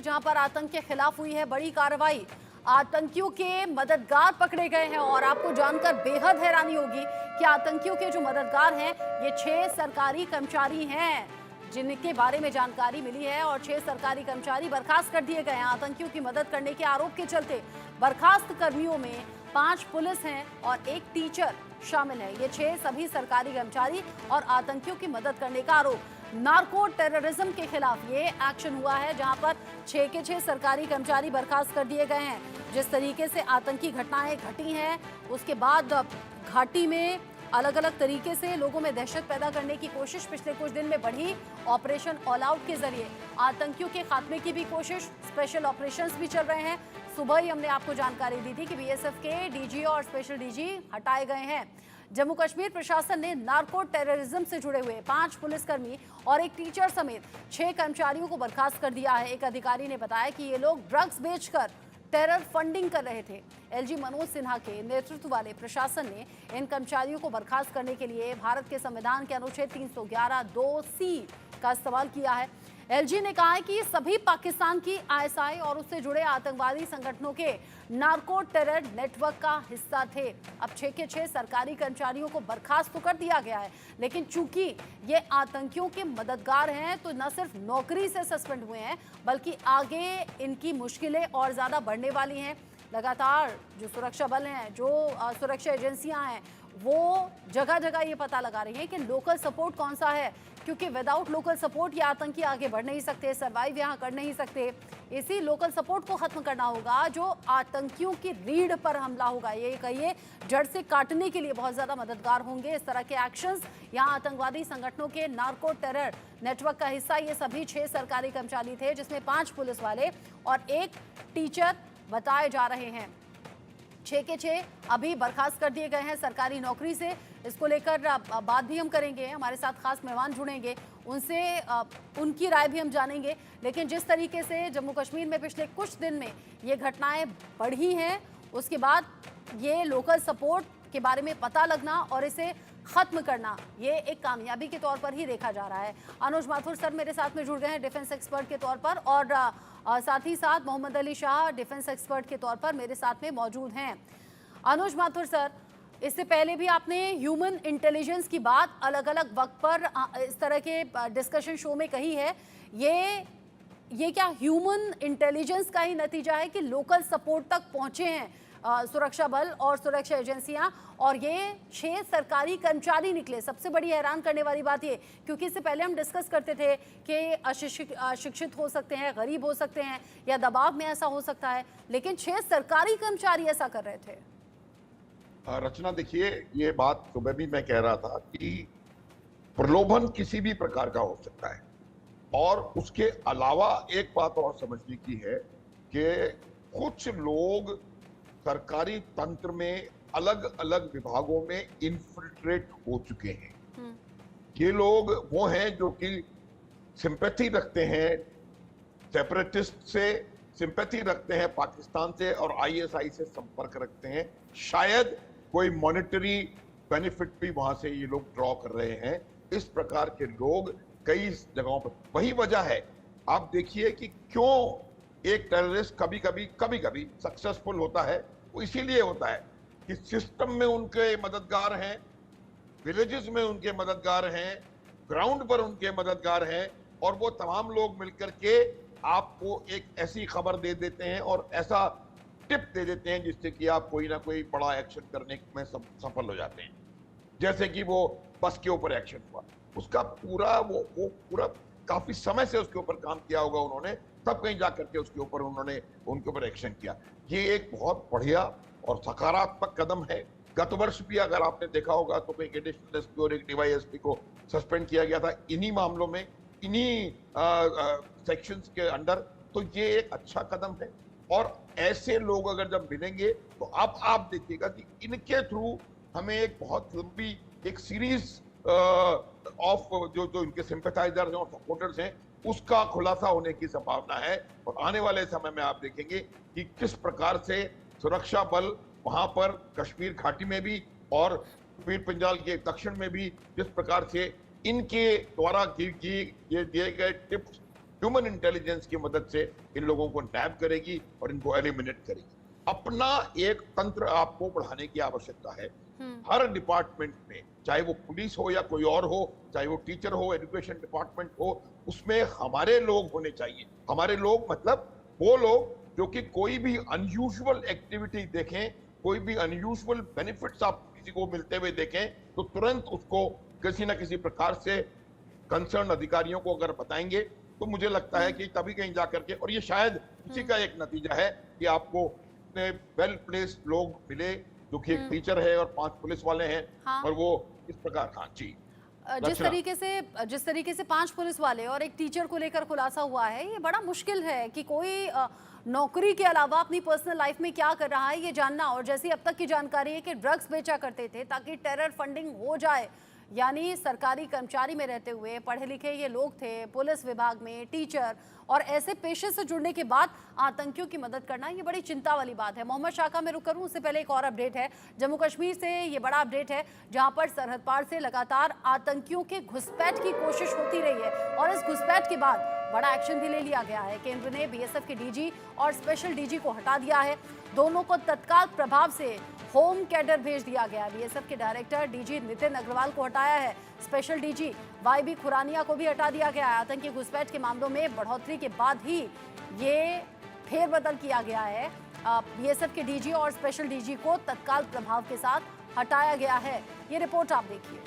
जहां पर आतंक के खिलाफ हुई है बड़ी कार्रवाई। आतंकियों के मददगार पकड़े गए हैं और आपको जानकर बेहद हैरानी होगी कि आतंकियों के जो मददगार हैं ये 6 सरकारी कर्मचारी हैं जिनके बारे में जानकारी मिली है और 6 सरकारी कर्मचारी बर्खास्त कर दिए गए हैं आतंकियों की मदद करने के आरोप के चलते। बर्खास्त कर्मियों में 5 पुलिस हैं और 1 टीचर शामिल है। ये 6 सभी सरकारी कर्मचारी और आतंकियों की मदद करने का आरोप। नार्को टेररिज्म के खिलाफ ये एक्शन हुआ है जहां पर 6 के 6 सरकारी कर्मचारी बर्खास्त कर दिए गए हैं। जिस तरीके से आतंकी घटनाएं घटी हैं उसके बाद घाटी में अलग अलग तरीके से लोगों में दहशत पैदा करने की कोशिश पिछले कुछ दिन में बढ़ी। ऑपरेशन ऑल आउट के जरिए आतंकियों के खात्मे की भी कोशिश, स्पेशल ऑपरेशंस भी चल रहे हैं। सुबह ही हमने आपको जानकारी दी थी कि बीएसएफ के डीजी और स्पेशल डीजी हटाए गए हैं। जम्मू कश्मीर प्रशासन ने नार्को टेररिज्म से जुड़े हुए 5 पुलिसकर्मी और 1 टीचर समेत 6 कर्मचारियों को बर्खास्त कर दिया है। एक अधिकारी ने बताया कि ये लोग ड्रग्स बेचकर टेरर फंडिंग कर रहे थे। एलजी मनोज सिन्हा के नेतृत्व वाले प्रशासन ने इन कर्मचारियों को बर्खास्त करने के लिए भारत के संविधान के अनुच्छेद 311(2)(c) का इस्तेमाल किया है। एलजी ने कहा है कि ये सभी पाकिस्तान की आईएसआई और उससे जुड़े आतंकवादी संगठनों के नार्को टेरर नेटवर्क का हिस्सा थे। अब 6 के 6 सरकारी कर्मचारियों को बर्खास्त तो कर दिया गया है, लेकिन चूंकि ये आतंकियों के मददगार हैं तो न सिर्फ नौकरी से सस्पेंड हुए हैं बल्कि आगे इनकी मुश्किलें और ज्यादा बढ़ने वाली हैं। लगातार जो सुरक्षा बल हैं, जो सुरक्षा एजेंसियां हैं, वो जगह जगह ये पता लगा रही हैं कि लोकल सपोर्ट कौन सा है, क्योंकि विदाउट लोकल सपोर्ट ये आतंकी आगे बढ़ नहीं सकते, सर्वाइव यहाँ कर नहीं सकते। इसी लोकल सपोर्ट को खत्म करना होगा जो आतंकियों की रीढ़ पर हमला होगा, ये कहिए जड़ से काटने के लिए बहुत ज्यादा मददगार होंगे। इस तरह के एक्शंस यहाँ आतंकवादी संगठनों के नार्को टेरर नेटवर्क का हिस्सा ये सभी 6 सरकारी कर्मचारी थे, जिसमें 5 पुलिस वाले और 1 टीचर बताए जा रहे हैं। 6 के 6 अभी बर्खास्त कर दिए गए हैं सरकारी नौकरी से। इसको लेकर बात भी हम करेंगे, हमारे साथ खास मेहमान जुड़ेंगे, उनसे उनकी राय भी हम जानेंगे। लेकिन जिस तरीके से जम्मू कश्मीर में पिछले कुछ दिन में ये घटनाएं बढ़ी हैं, उसके बाद ये लोकल सपोर्ट के बारे में पता लगना और इसे खत्म करना ये एक कामयाबी के तौर पर ही देखा जा रहा है। अनुज माथुर सर मेरे साथ में जुड़ गए हैं डिफेंस एक्सपर्ट के तौर पर, और साथ ही साथ मोहम्मद अली शाह डिफेंस एक्सपर्ट के तौर पर मेरे साथ में मौजूद हैं। अनुज माथुर सर, इससे पहले भी आपने ह्यूमन इंटेलिजेंस की बात अलग अलग वक्त पर इस तरह के डिस्कशन शो में कही है। ये क्या ह्यूमन इंटेलिजेंस का ही नतीजा है कि लोकल सपोर्ट तक पहुंचे हैं सुरक्षा बल और सुरक्षा एजेंसियां, और ये 6 सरकारी कर्मचारी निकले? सबसे बड़ी हैरान करने वाली बात ये, क्योंकि इससे पहले हम डिस्कस करते थे कि अशिक्षित हो सकते हैं, गरीब हो सकते हैं या दबाव में ऐसा हो सकता है, लेकिन 6 सरकारी कर्मचारी ऐसा कर रहे थे। रचना, देखिए, ये बात सुबह भी मैं कह रहा था कि प्रलोभन किसी भी प्रकार का हो सकता है, और उसके अलावा एक बात और समझने की है कि कुछ लोग सरकारी तंत्र में अलग अलग विभागों में इन्फिल्ट्रेट हो चुके हैं। ये लोग वो हैं जो कि सिंपैथी रखते हैं सेपरेटिस्ट से, सिंपैथी रखते हैं पाकिस्तान से और आईएसआई से संपर्क रखते हैं। शायद कोई मॉनेटरी बेनिफिट भी वहां से ये लोग ड्रॉ कर रहे हैं। इस प्रकार के लोग कई जगहों पर, वही वजह है, आप देखिए कि क्यों एक टेररिस्ट कभी कभी सक्सेसफुल होता है। वो इसीलिए होता है कि सिस्टम में उनके मददगार हैं, विलेजेस में उनके मददगार हैं, ग्राउंड पर उनके मददगार हैं, और वो तमाम लोग मिलकर के आपको एक ऐसी खबर दे देते हैं और ऐसा टिप दे देते हैं जिससे कि आप कोई ना कोई बड़ा एक्शन करने में सफल हो जाते हैं। जैसे कि वो बस के ऊपर एक्शन हुआ, उसका पूरा वो पूरा काफी समय से उसके ऊपर काम किया होगा उन्होंने, तब कहीं जाकर के उसके ऊपर उन्होंने उनके ऊपर एक्शन किया। ये एक बहुत बढ़िया और सकारात्मक कदम है। गत वर्ष भी अगर आपने देखा होगा तो एक एडिशनल एसपी और एक डीवाईएसपी को सस्पेंड किया गया था इन्हीं मामलों में, इन्हीं सेक्शंस के अंडर। तो ये एक अच्छा कदम है, और ऐसे लोग अगर जब मिलेंगे तो अब आप देखिएगा कि इनके थ्रू हमें एक बहुत लंबी एक सीरीज ऑफ जो इनके सिंपैथाइजर्स हैं और सपोर्टर्स हैं उसका खुलासा होने की संभावना है। और आने वाले समय में आप देखेंगे कि किस प्रकार से सुरक्षा बल वहां पर कश्मीर घाटी में भी और पीर पंजाल के दक्षिण में भी जिस प्रकार से इनके द्वारा दिए गए टिप्स ह्यूमन इंटेलिजेंस की मदद से इन लोगों को नैब करेगी और इनको एलिमिनेट करेगी। अपना एक तंत्र आपको बढ़ाने की आवश्यकता है। हर डिपार्टमेंट में, चाहे वो पुलिस हो या कोई और हो, चाहे वो टीचर हो, एजुकेशन डिपार्टमेंट हो, उसमें हमारे लोग होने चाहिए। हमारे लोग मतलब वो लोग जो कि कोई भी अनयूजुअल एक्टिविटी देखें, कोई भी अनयूजुअल बेनिफिट्स आप किसी को मिलते हुए देखें, तो तुरंत उसको किसी ना किसी प्रकार से कंसर्न अधिकारियों को अगर बताएंगे, तो मुझे लगता है कि तभी कहीं जाकर के, और ये शायद इसी का एक नतीजा है कि आपको वेल प्लेस्ड लोग मिले, जो कि एक टीचर है और 5 पुलिस वाले हैं। हाँ। और वो इस प्रकार, हाँ जी, रचना। जिस तरीके से 5 पुलिस वाले और एक टीचर को लेकर खुलासा हुआ है, ये बड़ा मुश्किल है कि कोई नौकरी के अलावा अपनी पर्सनल लाइफ में क्या कर रहा है ये जानना। और जैसी अब तक की जानकारी है कि ड्रग्स बेचा करते थे ताकि टेरर फंडिंग हो जाए, यानी सरकारी कर्मचारी में रहते हुए पढ़े लिखे ये लोग थे, पुलिस विभाग में टीचर, और ऐसे पेशे से जुड़ने के बाद आतंकियों की मदद करना, ये बड़ी चिंता वाली बात है। मोहम्मद शाह का मैं रुक करूं, उससे पहले एक और अपडेट है जम्मू कश्मीर से। ये बड़ा अपडेट है जहां पर सरहद पार से लगातार आतंकियों के घुसपैठ की कोशिश होती रही है और इस घुसपैठ के बाद बड़ा एक्शन भी ले लिया गया है। केंद्र ने बीएसएफ के डीजी और स्पेशल डीजी को हटा दिया है। दोनों को तत्काल प्रभाव से होम कैडर भेज दिया गया। बीएसएफ के डायरेक्टर डीजी नितिन अग्रवाल को हटाया है। स्पेशल डीजी वाईबी खुरानिया को भी हटा दिया गया है। आतंकी घुसपैठ के मामलों में बढ़ोतरी के बाद ही ये फेरबदल किया गया है। बीएसएफ के डीजी और स्पेशल डीजी को तत्काल प्रभाव के साथ हटाया गया है। ये रिपोर्ट आप देखिए।